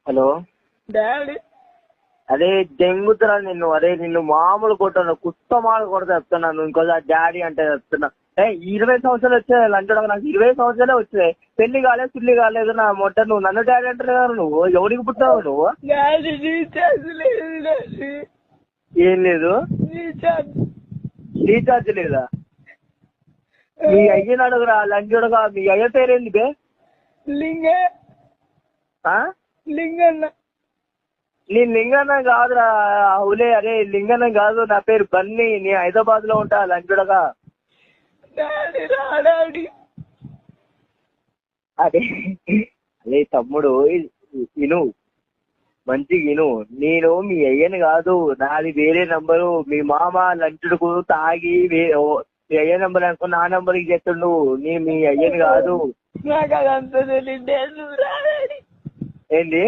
Hello daddy అదే దెంగుతున్నా నిన్ను. అదే నిన్ను మామూలు కొట్టాను, కుత్తమాలు కొడతా చెప్తున్నాను. ఇంకోసారి డాడీ అంటే చెప్తున్నా. 20 సంవత్సరాలు వచ్చాయి లంచడం, నాకు 20 సంవత్సరాలే వచ్చాయి. పెళ్లి కాలేదు, పిల్లి కాలేదు. నా మొట్ట నువ్వు నన్ను డాడీ అంటారు కదా. నువ్వు ఎవరికి పుట్టావు నువ్వు? డాడీ రీఛార్జ్ లేదు డాడీ. ఏం లేదు? రీఛార్జ్ లేదా? మీ అయ్యని అడుగురా లంచుడుగా. మీ అయ్య పేరేంది బే? లింగన్న. నీ లింగన్న కాదురా అవులే. అరే లింగన్న కాదు, నా పేరు బన్నీ. నీ హైదరాబాద్ లో ఉంటా లంచుడగా. అదే అదే తమ్ముడు ఇను, మంచిగా ఇను. నేను మీ అయ్యని కాదు, నాది వేరే నంబరు. మీ మామ లంచుడుకు తాగి మీ అయ్య నంబర్ అనుకో నా నంబర్కి చెప్తుండు. మీ అయ్యని కాదు. నాకు అదంతా తెలియదు. ఏంటి?